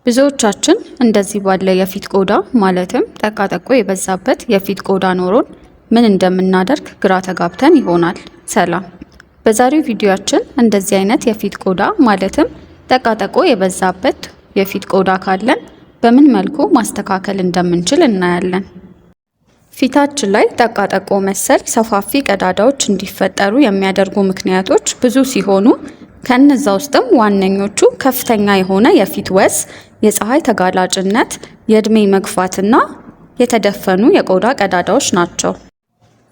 ብዙዎቻችን እንደዚህ ባለ የፊት ቆዳ ማለትም ጠቃጠቆ የበዛበት የፊት ቆዳ ኖሮን ምን እንደምናደርግ ግራ ተጋብተን ይሆናል። ሰላም። በዛሬው ቪዲዮአችን እንደዚህ አይነት የፊት ቆዳ ማለትም ጠቃጠቆ የበዛበት የፊት ቆዳ ካለን በምን መልኩ ማስተካከል እንደምንችል እናያለን። ፊታችን ላይ ጠቃጠቆ መሰል ሰፋፊ ቀዳዳዎች እንዲፈጠሩ የሚያደርጉ ምክንያቶች ብዙ ሲሆኑ ከነዛ ውስጥም ዋነኞቹ ከፍተኛ የሆነ የፊት ወዝ፣ የፀሐይ ተጋላጭነት፣ የእድሜ መግፋትና የተደፈኑ የቆዳ ቀዳዳዎች ናቸው።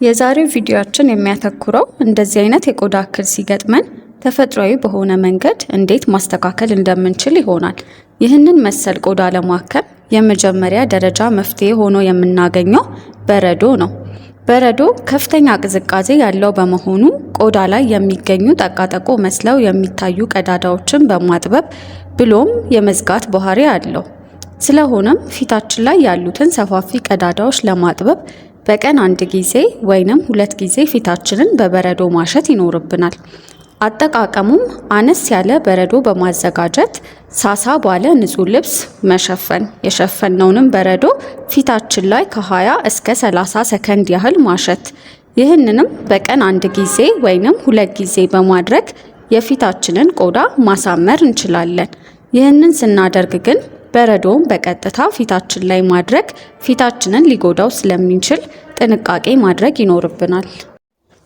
የዛሬው ቪዲዮአችን የሚያተኩረው እንደዚህ አይነት የቆዳ እክል ሲገጥመን ተፈጥሯዊ በሆነ መንገድ እንዴት ማስተካከል እንደምንችል ይሆናል። ይህንን መሰል ቆዳ ለማከም የመጀመሪያ ደረጃ መፍትሄ ሆኖ የምናገኘው በረዶ ነው። በረዶ ከፍተኛ ቅዝቃዜ ያለው በመሆኑ ቆዳ ላይ የሚገኙ ጠቃጠቆ መስለው የሚታዩ ቀዳዳዎችን በማጥበብ ብሎም የመዝጋት ባህሪ አለው። ስለሆነም ፊታችን ላይ ያሉትን ሰፋፊ ቀዳዳዎች ለማጥበብ በቀን 1 ጊዜ ወይንም 2 ጊዜ ፊታችንን በበረዶ ማሸት ይኖርብናል። አጠቃቀሙም አነስ ያለ በረዶ በማዘጋጀት ሳሳ ባለ ንጹህ ልብስ መሸፈን፣ የሸፈነውንም በረዶ ፊታችን ላይ ከ20 እስከ 30 ሰከንድ ያህል ማሸት። ይህንንም በቀን 1 ጊዜ ወይንም 2 ጊዜ በማድረግ የፊታችንን ቆዳ ማሳመር እንችላለን። ይህንን ስናደርግ ግን በረዶውን በቀጥታ ፊታችን ላይ ማድረግ ፊታችንን ሊጎዳው ስለሚችል ጥንቃቄ ማድረግ ይኖርብናል።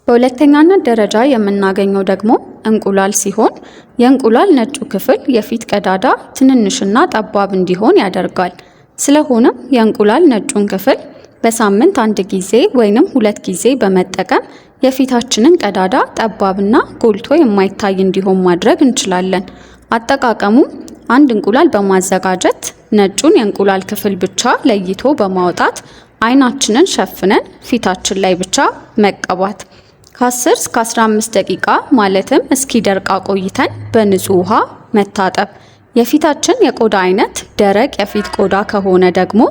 በሁለተኛነት ደረጃ የምናገኘው ደግሞ እንቁላል ሲሆን የእንቁላል ነጩ ክፍል የፊት ቀዳዳ ትንንሽና ጠባብ እንዲሆን ያደርጋል። ስለሆነም የእንቁላል ነጩን ክፍል በሳምንት 1 ጊዜ ወይንም 2 ጊዜ በመጠቀም የፊታችንን ቀዳዳ ጠባብና ጎልቶ የማይታይ እንዲሆን ማድረግ እንችላለን። አጠቃቀሙም 1 እንቁላል በማዘጋጀት ነጩን የእንቁላል ክፍል ብቻ ለይቶ በማውጣት አይናችንን ሸፍነን ፊታችን ላይ ብቻ መቀባት። ከ10 እስከ 15 ደቂቃ ማለትም እስኪደርቅ ቆይተን በንጹህ ውሃ መታጠብ። የፊታችን የቆዳ አይነት ደረቅ የፊት ቆዳ ከሆነ ደግሞ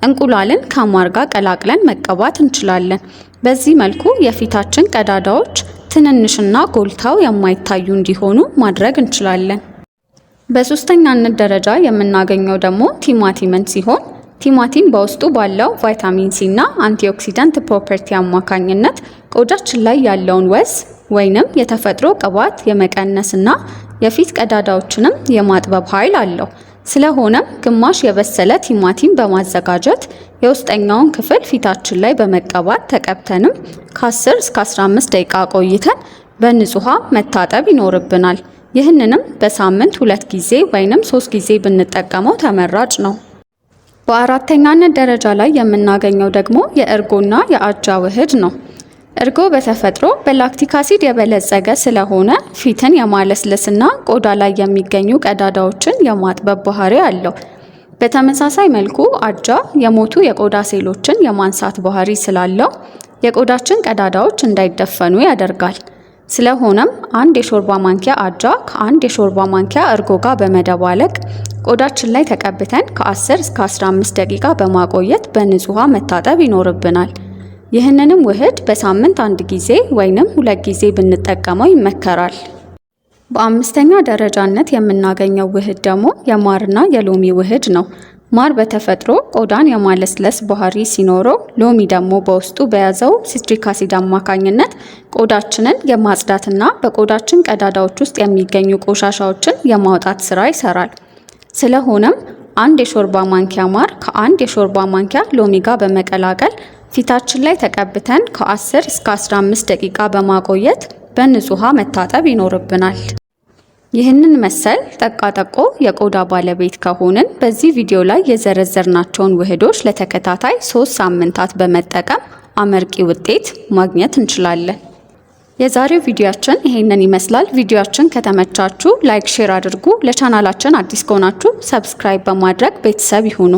እንቁላልን ከማር ጋር ቀላቅለን መቀባት እንችላለን። በዚህ መልኩ የፊታችን ቀዳዳዎች ትንንሽና ጎልተው የማይታዩ እንዲሆኑ ማድረግ እንችላለን። በሶስተኛነት ደረጃ የምናገኘው ደግሞ ቲማቲምን ሲሆን ቲማቲም በውስጡ ባለው ቫይታሚን ሲ እና አንቲኦክሲዳንት ፕሮፐርቲ አማካኝነት ቆዳችን ላይ ያለውን ወዝ ወይንም የተፈጥሮ ቅባት የመቀነስና የፊት ቀዳዳዎችንም የማጥበብ ኃይል አለው። ስለሆነም ግማሽ የበሰለ ቲማቲም በማዘጋጀት የውስጠኛውን ክፍል ፊታችን ላይ በመቀባት ተቀብተንም ከ10 እስከ 15 ደቂቃ ቆይተን በንጹህ ውሃ መታጠብ ይኖርብናል። ይህንንም በሳምንት 2 ጊዜ ወይንም 3 ጊዜ ብንጠቀመው ተመራጭ ነው። በአራተኛነት ደረጃ ላይ የምናገኘው ደግሞ የእርጎና የአጃ ውህድ ነው። እርጎ በተፈጥሮ በላክቲክ አሲድ የበለጸገ ስለሆነ ፊትን የማለስለስና ቆዳ ላይ የሚገኙ ቀዳዳዎችን የማጥበብ ባህሪ አለው። በተመሳሳይ መልኩ አጃ የሞቱ የቆዳ ሴሎችን የማንሳት ባህሪ ስላለው የቆዳችን ቀዳዳዎች እንዳይደፈኑ ያደርጋል። ስለሆነም 1 የሾርባ ማንኪያ አጃ ከ1 የሾርባ ማንኪያ እርጎ ጋር በመደባለቅ ቆዳችን ላይ ተቀብተን ከ10 እስከ 15 ደቂቃ በማቆየት በንጹህ ውሃ መታጠብ ይኖርብናል። ይህንንም ውህድ በሳምንት 1 ጊዜ ወይንም 2 ጊዜ ብንጠቀመው ይመከራል። በአምስተኛ ደረጃነት የምናገኘው ውህድ ደግሞ የማርና የሎሚ ውህድ ነው። ማር በተፈጥሮ ቆዳን የማለስለስ ባህሪ ሲኖረው፣ ሎሚ ደግሞ በውስጡ በያዘው ሲትሪክ አሲድ አማካኝነት ቆዳችንን የማጽዳትና በቆዳችን ቀዳዳዎች ውስጥ የሚገኙ ቆሻሻዎችን የማውጣት ስራ ይሰራል። ስለሆነም 1 የሾርባ ማንኪያ ማር ከ1 የሾርባ ማንኪያ ሎሚ ጋር በመቀላቀል ፊታችን ላይ ተቀብተን ከ10 እስከ 15 ደቂቃ በማቆየት በንጹህ ውሃ መታጠብ ይኖርብናል። ይህንን መሰል ጠቃጠቆ የቆዳ ባለቤት ከሆንን በዚህ ቪዲዮ ላይ የዘረዘርናቸውን ውህዶች ለተከታታይ 3 ሳምንታት በመጠቀም አመርቂ ውጤት ማግኘት እንችላለን። የዛሬው ቪዲዮአችን ይሄንን ይመስላል። ቪዲዮአችን ከተመቻችሁ ላይክ፣ ሼር አድርጉ። ለቻናላችን አዲስ ከሆናችሁ ሰብስክራይብ በማድረግ ቤተሰብ ይሁኑ።